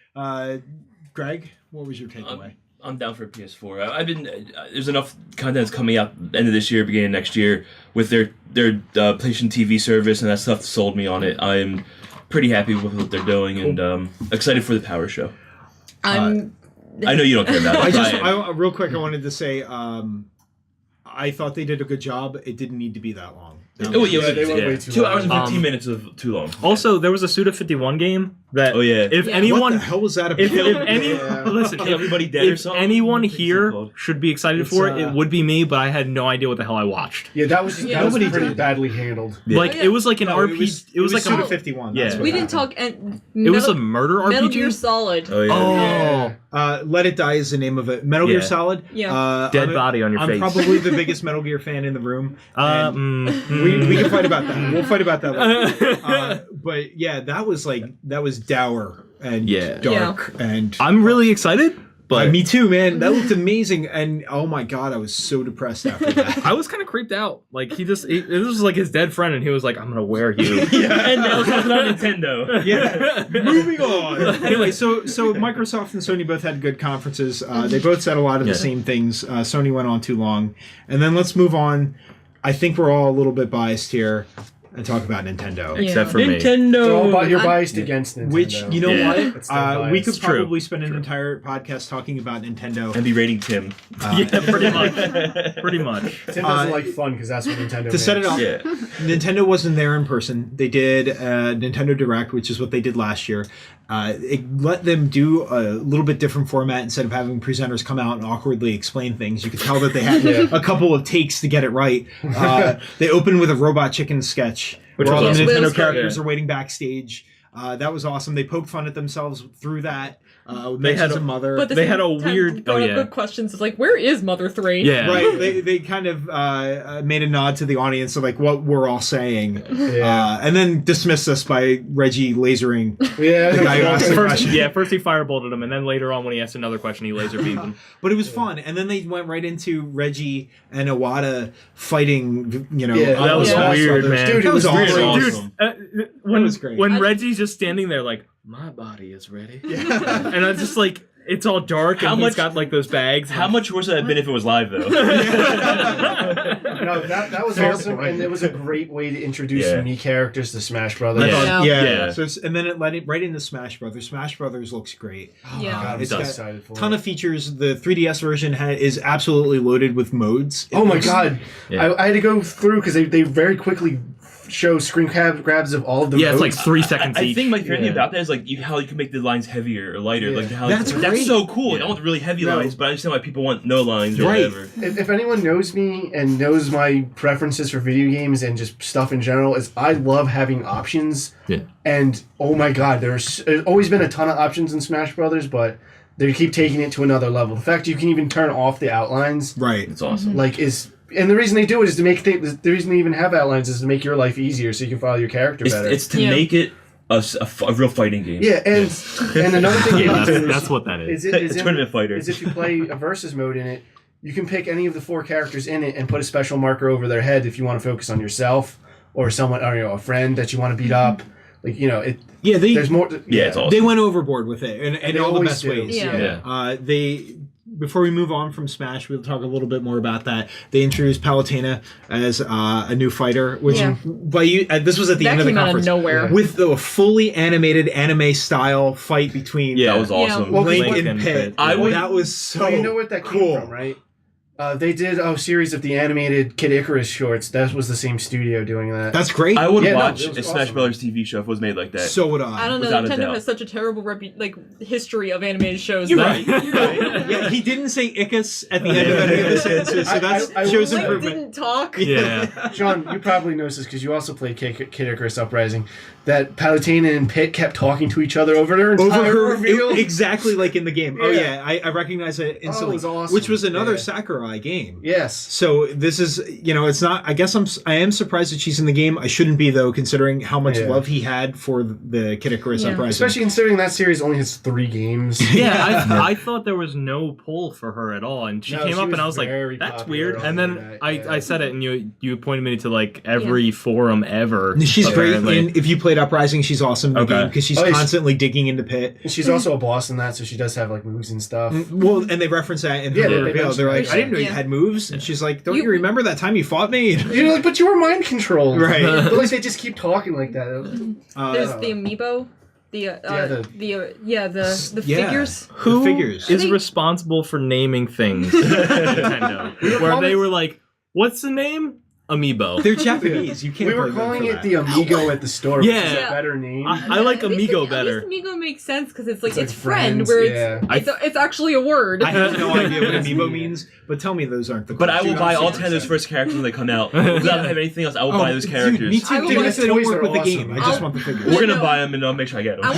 Greg, what was your takeaway? I'm down for a PS4. I've been there's enough content that's coming out end of this year, beginning of next year with their PlayStation TV service, and that stuff sold me on it. I'm pretty happy with what they're doing, and excited for the Power Show. I know you don't care about it. Real quick, I wanted to say, I thought they did a good job. It didn't need to be that long. Oh, yeah, They went way too 2 long. hours and 15 minutes of too long. Also, there was a Suda51 game that. Oh, yeah. If Yeah. anyone, What the hell was that about? if any, Yeah. listen, Kill Everybody Dead or if something? anyone What's it here called? should be excited for it, it would be me. But I had no idea what the hell I watched. Yeah, that was Yeah. that was Nobody pretty did. badly handled. Yeah. Like Yeah. it was like an No, RPG. It was like Suda a. 51. Yeah. That's what We didn't happened. talk. It was a murder RPG. Metal Gear Solid. Oh, yeah. Oh. Let It Die is the name of it. Metal Gear Yeah. Solid. Yeah. Dead I'm body on your I'm face. probably the biggest Metal Gear fan in the room. and we can fight about that. We'll fight about that later. But yeah, that was dour and Yeah. dark and. I'm really excited, but me too, man. That looked amazing, and oh my god, I was so depressed after that. I was kind of creeped out. Like this was like his dead friend, and he was like, "I'm gonna wear you." And now it's on Nintendo. Yeah. Moving on. Anyway, so Microsoft and Sony both had good conferences. They both said a lot of the Yeah. same things. Sony went on too long, and then let's move on. I think we're all a little bit biased here and talk about Nintendo. Except for me. Nintendo. You're biased against Nintendo. Which, you know Yeah. what? It's their We bias. could It's true. probably spend an entire podcast talking about Nintendo. And be rating Tim. Yeah, pretty much. Pretty much. Tim doesn't like fun because that's what Nintendo. To set it makes. up, Yeah. Nintendo wasn't there in person. They did Nintendo Direct, which is what they did last year. It let them do a little bit different format instead of having presenters come out and awkwardly explain things. You could tell that they had a couple of takes to get it right. They opened with a Robot Chicken sketch, Which where all the was awesome. Nintendo Yes, characters yeah. are waiting backstage. That was awesome. They poked fun at themselves through that. They had a a- mother. But They had a weird- brought oh, up yeah. good questions. It's like, where is Mother 3? Yeah. Right, they kind of made a nod to the audience of like what we're all saying, Yeah. and then dismissed us by Reggie lasering. Yeah, The guy who asked the First, question. first he firebolted him, and then later on when he asked another question, he laser beamed him. But it was fun, and then they went right into Reggie and Iwata fighting. You know, Yeah, that was Smash weird, Brothers. man. Dude, That it was was weird. awesome. Dude, when was great. when Reggie's just standing there like, my body is ready, and I was just like, it's all dark, and How he's much- got like those bags. How much worse would that have been if it was live, though? No, that was awesome, and it was a great way to introduce Yeah. new characters to Smash Brothers. I Yeah. thought- Yeah. So and then it led it right into Smash Brothers. Smash Brothers looks great. Yeah. God, I'm It's so got excited for a ton it. of features. The 3DS version is absolutely loaded with modes. It Oh my looks- god! Yeah. I had to go through because they very quickly show screen grabs of all of the Yeah, it's like votes. 3 seconds I each. think my favorite thing Yeah. about that is like how you can make the lines heavier or lighter. Yeah. Like how That's great. so cool. Yeah. I want really heavy No. lines, but I understand why people want no lines or Right. whatever. If anyone knows me and knows my preferences for video games and just stuff in general, is I love having options. Yeah. And oh my god, there's always been a ton of options in Smash Brothers, but they keep taking it to another level. The fact you can even turn off the outlines, Right. It's awesome. like, is. And the reason they do it is to make the reason they even have outlines is to make your life easier so you can follow your character better. It's to Yeah. make it a real fighting game. Yeah, and another thing you Yeah, can do that's what that is. is A tournament fighter. is if you play a versus mode in it, you can pick any of the 4 characters in it and put a special marker over their head if you want to focus on yourself or someone or a friend that you want to beat up. Like Yeah, there's more. Yeah, it's awesome. they went overboard with it in They all the always best do. ways. Yeah. Yeah. Before we move on from Smash, we'll talk a little bit more about that. They introduced Palutena as a new fighter, which Yeah. this was at the That end of the came out of conference. nowhere. With the fully animated anime style fight between Yeah, that was awesome. Well, Link Link and and Pit. Pit. I would- That was so So you know what that came cool. from, right? They did a series of the animated Kid Icarus shorts. That was the same studio doing that. That's great. I would Yeah, no, watch it a was Smash awesome. Brothers TV show if it was made like that. So would I don't know. Without a Nintendo doubt. has such a terrible history of animated shows. You're that- right. You're right. Yeah, he didn't say Icus at the end of any of the sentences, so that I shows will- Link improvement. didn't talk. Yeah. John, you probably noticed this because you also played Kid Icarus Uprising. That Palutena and Pit kept talking to each other over their entire Over her, reveal. exactly like in the game. Oh Yeah. yeah, I recognize it instantly. was awesome. Which was another Yeah. Sakurai game. Yes. So this is, it's not. I guess I am surprised that she's in the game. I shouldn't be though, considering how much Yeah. love he had for the Kid Icarus Yeah. Uprising. Especially considering that series only has 3 games. Yeah, I thought there was no pull for her at all, and she No, came she up was and I was like, very "That's popular weird." on And then the internet, I yeah. said it, and you pointed me to like every forum ever. She's great. apparently. And if you played Uprising, she's awesome in the Okay. game because she's Oh, yeah, constantly digging into Pit. And she's also a boss in that, so she does have like moves and stuff. Well, and they reference that in Yeah, her they reveal. mention They're like, that. "I didn't know you Yeah. had moves," and she's like, "Don't you You- remember that time you fought me?" You're like, but you were mind controlled. Right. But like they just keep talking like that. There's the amiibo, the Yeah. figures. Who The figures. is They- responsible for naming things at Nintendo? Where they were like, "What's the name?" Amiibo. They're Japanese. You can't. We were blame them calling for it that. the Amigo at the store, which is Yeah. a better name. I like Amigo better. At least Amigo makes sense because it's like It's like it's friend, friends, where yeah. it's actually a word. I have no idea what That's amiibo me. means, but tell me those aren't the. But I will Dude, buy I'm all so 10 of those excited. first characters when they come out. Without having anything else, I will buy those characters. Dude, me too. I will Even buy if they don't toys, work with the they're game, awesome. I just I'll- want the figures. We're gonna No. buy them and I'll make sure I get them.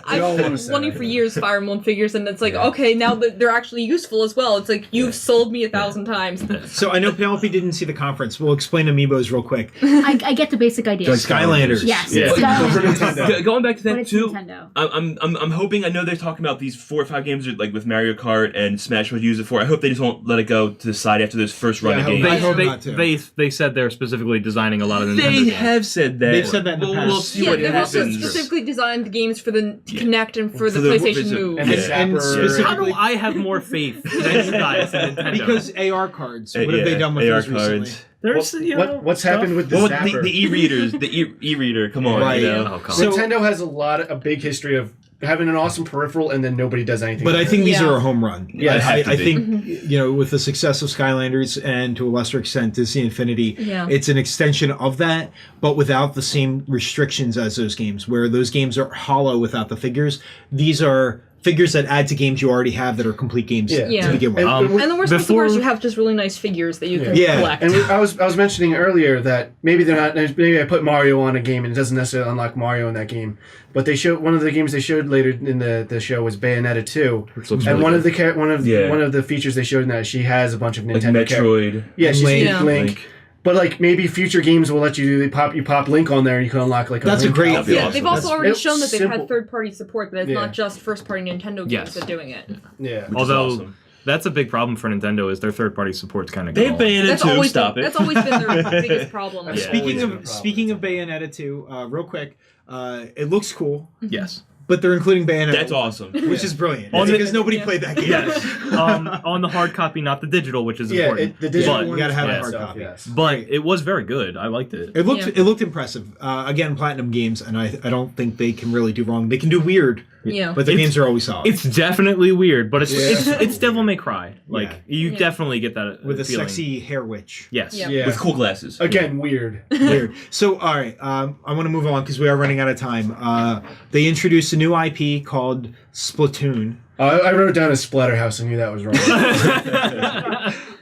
I've all wanna been say. wanting for years Fire Emblem figures, and it's like, okay, now that they're actually useful as well. It's like you've sold me 1,000 times. So I know Penelope didn't see the conference. We'll explain amiibos real quick. I get the basic idea. Like Skylanders. Yes. Yeah. Skylanders. Going back to But that it's too, Nintendo. I'm hoping. I know they're talking about these 4 or 5 games like with Mario Kart and Smash would use it for. I hope they just won't let it go to the side after this first run Yeah, of I hope games. I hope They, not to. they said they're specifically designing a lot of Nintendo They games. have said that. They've said that in the We'll past. see Yeah, what they've also happens. specifically designed the games for the Kinect and for the For the PlayStation Visa- Move. And Yeah. the And Zapper. specifically- How do I have more faith than you guys in Nintendo? Because AR cards. What have Yeah, they done with AR those recently? cards. there's What's happened with the Well, Zapper? the e-readers, the e-reader. Come on, Right. you know. Oh, come So- Nintendo has a big history of having an awesome peripheral and then nobody does anything. But I with think these Yeah. are a home run. Yeah, it I, has to I be. think with the success of Skylanders and to a lesser extent Disney Infinity, Yeah. it's an extension of that, but without the same restrictions as those games. Where those games are hollow without the figures, these are figures that add to games you already have that are complete games Yeah. Yeah. to begin with. And- And the worst of the Before- worst, you have just really nice figures that you can Yeah. collect. And I was mentioning earlier that maybe they're not. Maybe I put Mario on a game and it doesn't necessarily unlock Mario in that game. But they showed one of the games they showed later in the show was Bayonetta 2, Which looks and really one good. of the Yeah. one of the features they showed in that she has a bunch of Like Nintendo characters. Metroid. Yeah, she's Link. Yeah. Link. But like maybe future games will let you pop Link on there and you can unlock like That's a Link great- outfit. Yeah, awesome. they've also That's- already it's shown that they've simple. had third-party support, that it's Yeah. not just first-party Nintendo games Yes. that are doing it. Yeah. Which is Although awesome. that's a big problem for Nintendo is their third-party support's kind of They've Bayonetta That's 2, always stop been, it. That's always been their biggest problem. Yeah. Speaking Always been a of problem. speaking of Bayonetta 2, real quick, it looks cool. Yes. but they're including Bayonetta. That's awesome. Which is brilliant. On the- Because nobody played that game. Yes. On the hard copy, not the digital, which is Yeah, important. the digital But- you gotta have one a is hard stuff, copy. yes. But it was very good. I liked it. It looked impressive. Again, Platinum Games, and I don't think they can really do wrong. They can do weird, Yeah. but their games are always solid. It's definitely weird, but it's Yeah. it's Devil May Cry. Like Yeah. you Yeah. definitely get that with a feeling. sexy hair witch. Yes. Yeah. Yeah. With cool glasses. Again, weird. Weird. So, all right, I want to move on because we are running out of time. They introduced a new IP called Splatoon. I wrote down a Splatterhouse. I knew that was wrong.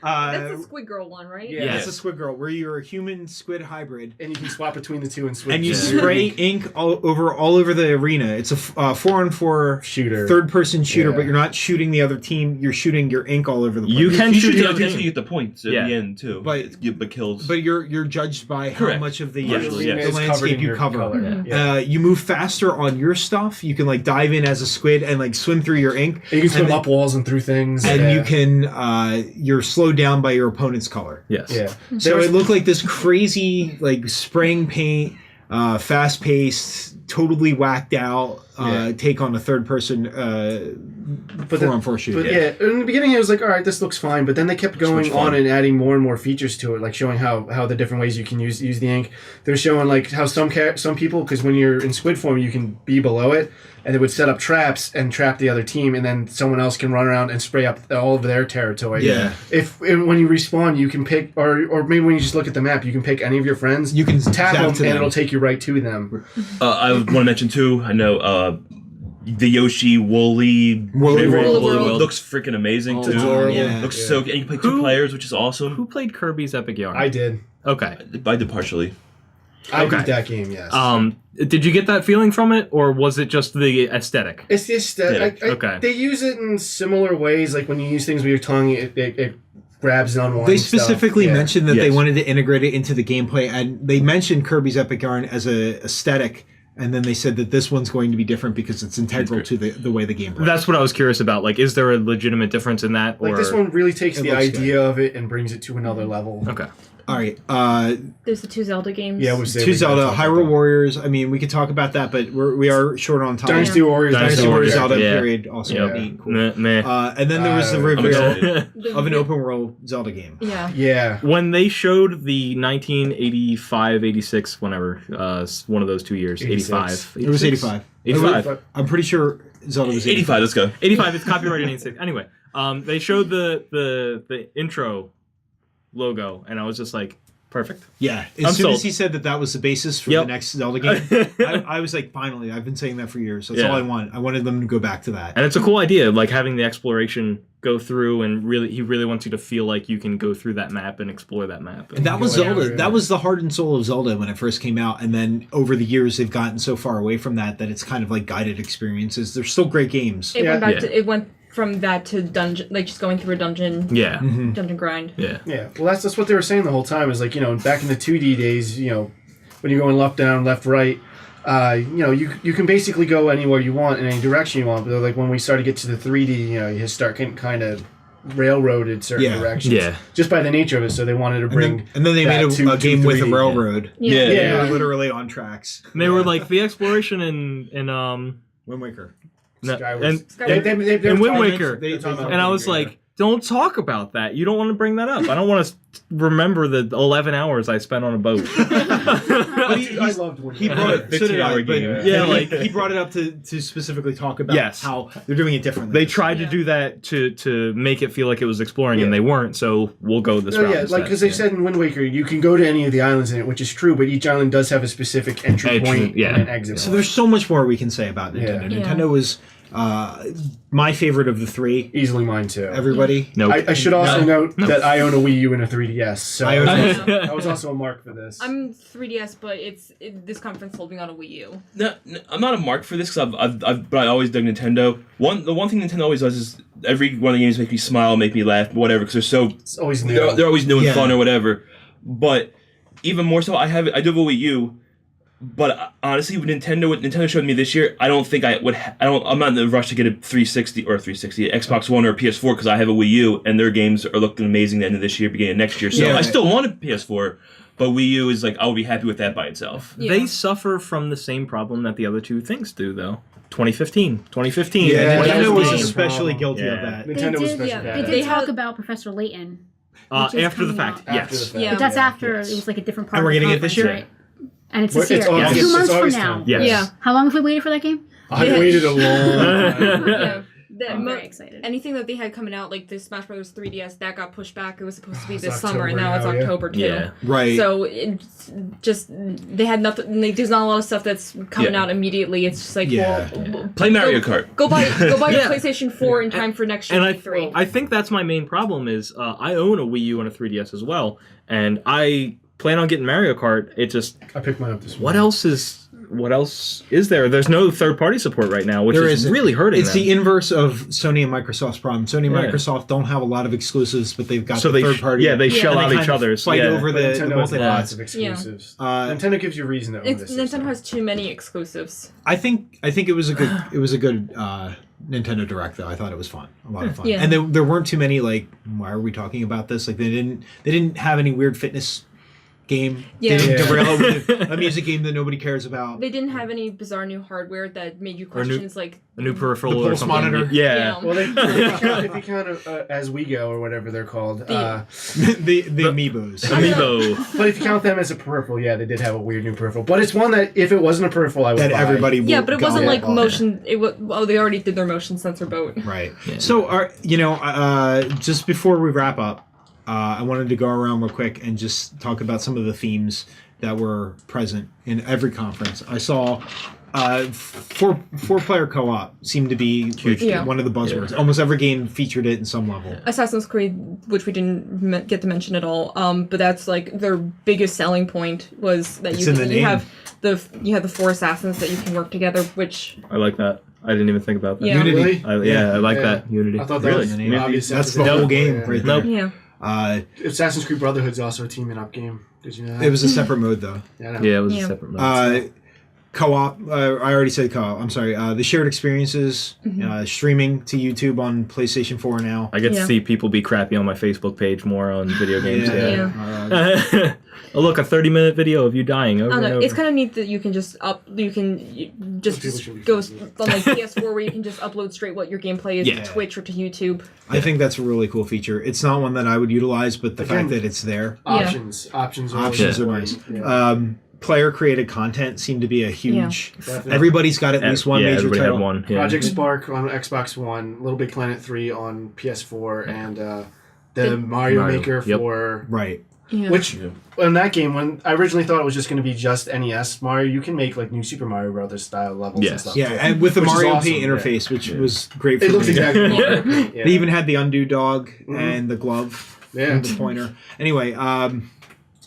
That's the Squid Girl one, right? Yeah. It's a squid girl where you're a human squid hybrid. And you can swap between the two and switch. And you to- spray ink all over the arena. It's a 4-on-4 Shooter. third-person shooter, Yeah. but you're not shooting the other team. You're shooting your ink all over the place. You can You shoot shoot the the other you team. get the points at Yeah. the end too. But- but kills. But you're judged by how Correct. much of the, Usually, the yes. It's covered landscape in you your cover. color. Yeah. You move faster on your stuff. You can like dive in as a squid and like swim through your ink. And you can swim and up walls and through things. And yeah. you can you're slowed down by your opponent's color. Yes. Yeah. So it looked like this crazy like spraying paint, fast paced, totally whacked out Yeah. take on a third person But 4-on-4 shooter. But yeah, in the beginning it was like, all right, this looks fine. But then they kept going much fun. on and adding more and more features to it, like showing how the different ways you can use the ink. They're showing like how some people, because when you're in squid form, you can be below it, and they would set up traps and trap the other team, and then someone else can run around and spray up all of their territory. Yeah. And when you respawn, you can pick, or maybe when you just look at the map, you can pick any of your friends. You can tap zap them, to and them. it'll take you right to them. I want to mention too. I know the Yoshi Woolly Woolly World. looks freaking amazing Oh, too. adorable. Yeah. Looks Yeah. so good. And you can play two Who- players, which is awesome. Who played Kirby's Epic Yarn? I did. Okay. I did partially. I Okay. beat that game, yes. Did you get that feeling from it, or was it just the aesthetic? It's just that Okay. they use it in similar ways. Like when you use things with your tongue, it grabs and unwinds They stuff. specifically Yeah. mentioned that they Yes. wanted to integrate it into the gameplay, and they mentioned Kirby's Epic Yarn as a aesthetic, and then they said that this one's going to be different because it's integral to the way the game plays. That's what I was curious about. Like, is there a legitimate difference in that? Like or... this one really takes It the looks idea of it and brings it to another level. Okay. All right, There's the two Zelda games. Yeah, we two Zelda, Hyrule Warriors. I mean, we could talk about that, but we are short on time. Dynasty Warriors. Dynasty Warriors, Warriors Zelda yeah. period also Yep. neat, cool. Meh. And then there was the I'm reveal excited. of an open world Zelda game. Yeah. Yeah. When they showed the 1985, 86, whenever, one of those 2 years, 86. 85. It was 85. 85. I'm pretty sure Zelda was 85. Let's go. 85, it's copyrighted in 86. Anyway, they showed the intro logo, and I was just like, perfect. Yeah, as I'm soon sold. as he said that was the basis for Yep. the next Zelda game, I was like, finally, I've been saying that for years. That's Yeah. all I want. I wanted them to go back to that. And it's a cool idea, like having the exploration go through, and he really wants you to feel like you can go through that map and explore that map. And that was Yeah. Zelda. Yeah. That was the heart and soul of Zelda when it first came out. And then over the years, they've gotten so far away from that it's kind of like guided experiences. They're still great games. It Yeah. went back Yeah. to it went from that to dungeon, like just going through a dungeon. Yeah. Mm-hmm. Dungeon grind. Yeah. Yeah. Well, that's what they were saying the whole time. Is like, back in the 2D days, when you're going left down, left right, you can basically go anywhere you want in any direction you want. But like when we started to get to the 3D, you start getting kind of railroaded certain Yeah. directions. Yeah. Just by the nature of it. So they wanted to bring. And then they made that to a game with a 3D, railroad. Yeah. They Yeah. were literally on tracks. And they were like, the exploration in Wind Waker. no, Skyward- and Skyward- and Wind talking- Waker. they're talking about And I Wind was Waker. like, don't talk about that. You don't want to bring that up. I don't want to remember the 11 hours I spent on a boat. But I loved Wind He Waker. brought it. So did I. 15-hour But game. Yeah, like- he brought it up to specifically talk about Yes. how they're doing it differently. They tried to Yeah. do that to make it feel like it was exploring, and Yeah. they weren't. So we'll go this No, route. yeah, instead. like because they said in Wind Waker you can go to any of the islands in it, which is true, but each island does have a specific entry point yeah. and an exit. So there's so much more we can say about Nintendo. Yeah. Yeah. Nintendo was my favorite of the three. Easily mine too. Everybody. Nope. I should also note No. that I own a Wii U and a 3DS, so I own a- that was also a mark for this. I'm 3DS, but this conference told me on a Wii U. No, I'm not a mark for this because but I always dug Nintendo. The one thing Nintendo always does is every one of the games make me smile, make me laugh, whatever, because It's always new. they're always new and Yeah. fun or whatever. But even more so, I do have a Wii U. But honestly, what Nintendo showed me this year, I don't think I would. I'm not in the rush to get a 360 Xbox One or a PS4 because I have a Wii U and their games are looking amazing at the end of this year, beginning of next year. So Yeah. I still want a PS4, but Wii U is like I'll be happy with that by itself. Yeah. They suffer from the same problem that the other two things do, though. 2015. 2015. Yeah, that Nintendo was was the especially problem. guilty of that. Nintendo was did, especially yeah. bad. They at did it. They talk had- about Professor Layton. which is After the coming fact, out. After the yes. fact. Yeah. But that's after Yes. it was like a different part And we're of the getting it this conference, year? right? And it's Well, this year. it's August. It's 2 It's months from August now. time. Yes. Yeah. How long have we waited for that game? I Yeah. waited a long time. Yeah. I'm very excited. Anything that they had coming out, like the Smash Bros. 3DS, that got pushed back. It was supposed to be It's this summer, and October now it's now, yeah. October too. Yeah. Right. So it's just they had nothing. Like, there's not a lot of stuff that's coming Yeah. out immediately. It's just like, Yeah. well, Play Mario Kart. Go buy your Yeah. PlayStation 4 in time for next year. And E3. I think that's my main problem is I own a Wii U and a 3DS as well, and I plan on getting Mario Kart. It just I picked mine up this what morning. else is there? There's no third-party support right now, which There is isn't. really hurting It's them. the inverse of Sony and Microsoft's problem. Sony and Yeah. Microsoft don't have a lot of exclusives, but they've got So the they third party. they shell And out they each kind of other's. fight yeah. over But the Nintendo has multi lots of exclusives. Uh, Nintendo gives you reason to own this. Nintendo system. has too many exclusives. I think it was a good Nintendo Direct though. I thought it was fun, a lot of fun, Yeah. and there weren't too many like. Why are we talking about this? Like they didn't have any weird fitness game. Yeah. They didn't Yeah. derail it with a music game that nobody cares about. They didn't have any bizarre new hardware that made you question. It's like A new peripheral The or pulse something. monitor. Yeah. Yeah. Well, if you count as We Go or whatever they're called, the amiibos. Amiibo. but if you count them as a peripheral, yeah, they did have a weird new peripheral. But it's one that if it wasn't a peripheral, I would That buy. everybody. yeah, but it wasn't got like on. motion. It was they already did their motion sensor boat. Right. Yeah. So, just before we wrap up, I wanted to go around real quick and just talk about some of the themes that were present in every conference. I saw four-player co-op seemed to be like, Yeah. one of the buzzwords. Almost every game featured it in some level. Assassin's Creed, which we didn't get to mention at all, but that's like their biggest selling point was that It's in the name. have the 4 assassins that you can work together, which I like that. I didn't even think about that. Yeah. Unity. Really? I like Yeah. that. Unity. I thought that really? was Unity. obvious. That's the after whole demo, game yeah. right Nope. there. yeah, Assassin's Creed Brotherhood's also a teaming up game. Did you know that? It was a separate mode though. Yeah, I know. Yeah, it was Yeah. a separate mode. Co-op. I already said co-op. I'm sorry. The shared experiences, streaming to YouTube on PlayStation 4 now. I get Yeah. to see people be crappy on my Facebook page more on video games. Yeah. Oh, look, a 30-minute video of you dying over I don't and know. over. It's kind of neat that you can just Those people should be go friends. on like PS4 where you can just upload straight what your gameplay is Yeah. to Twitch or to YouTube. I think that's a really cool feature. It's not one that I would utilize, but the Again, fact that it's there. Options are Options really are nice. important. Yeah. Player created content seemed to be a huge. Definitely. Everybody's got at least one yeah, major everybody title. had one. Yeah. Project Spark on Xbox One, Little Big Planet 3 on PS4, and the Mario Mario, Maker yep. for Right. Yeah. which in that game, when I originally thought it was just going to be just NES Mario, you can make like new Super Mario Brothers style levels and Yes. stuff. Yeah, and with the Which is Mario awesome, Paint yeah. interface, which was great for It looks me. exactly like Mario Paint, yeah. They even had the undo dog and the glove, Yeah. and the pointer. Anyway,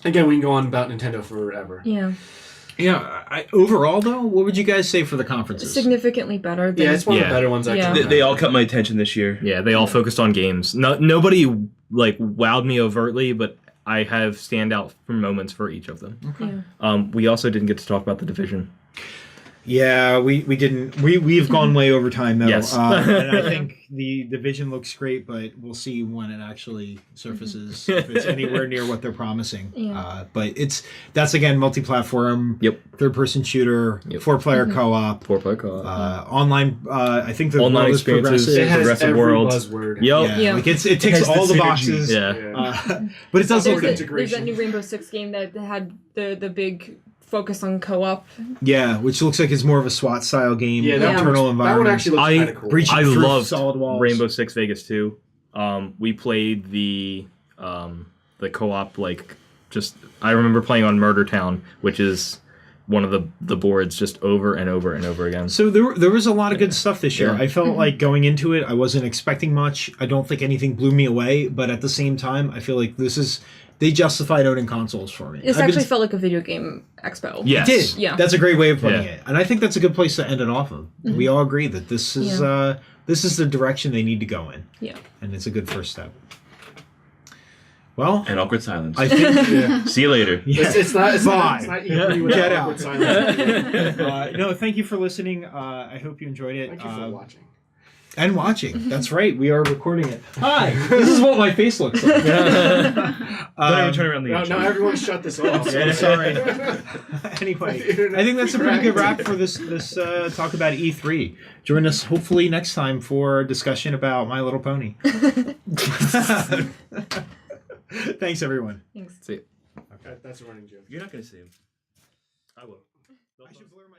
Again, we can go on about Nintendo forever. Yeah, overall though, what would you guys say for the conferences? significantly better. Than, Yeah, it's one of Yeah. the better ones I Yeah. can They all caught my attention this year. Yeah, they all focused on games. Nobody like wowed me overtly, but I have standout for moments for each of them. Yeah. We also didn't get to talk about the Division. Yeah, we didn't. We've gone way over time though. Yes. And I think the division looks great, but we'll see when it actually surfaces if it's anywhere near what they're promising. Yeah. But that's again multi-platform. Yep. Third-person shooter, Yep. 4-player co-op, 4-player co-op. online. I think the Online world is experiences. progressive. It has Progressive every world. buzzword. Yep. Yeah, Yeah. like it ticks has the all the synergy. boxes. Yeah. But it does look There's good. that new Rainbow Six game that had the big focus on co-op. Yeah, which looks like it's more of a SWAT style game. Yeah, that, internal one, that environment. one actually looks I- kind of cool. breaching I through loved solid walls. Rainbow Six Vegas 2. We played the co-op I remember playing on Murder Town, which is one of the boards just over and over and over again. So there was a lot of good stuff this year. Yeah. I felt like going into it, I wasn't expecting much. I don't think anything blew me away, but at the same time, I feel like they justified owning consoles for me. This I've actually been- felt like a video game expo. Yes. It did. Yeah. That's a great way of putting Yeah. it. And I think that's a good place to end it off of. We all agree that this is the direction they need to go in. Yeah. And it's a good first step. Well, And awkward silence. I think Yeah. See you later. It's not Bye. E3 without Get awkward out. silence. no, thank you for listening. I hope you enjoyed it. Thank you for watching. And watching. That's right. We are recording it. Hi. This is what my face looks like. Don't even turn around the Now everyone shut this off. So sorry. Anyway, I think that's a pretty good wrap for this talk about E3. Join us hopefully next time for a discussion about My Little Pony. Thanks, everyone. Thanks. See you. That's a running joke. You're not going to see him. I will. I should blur my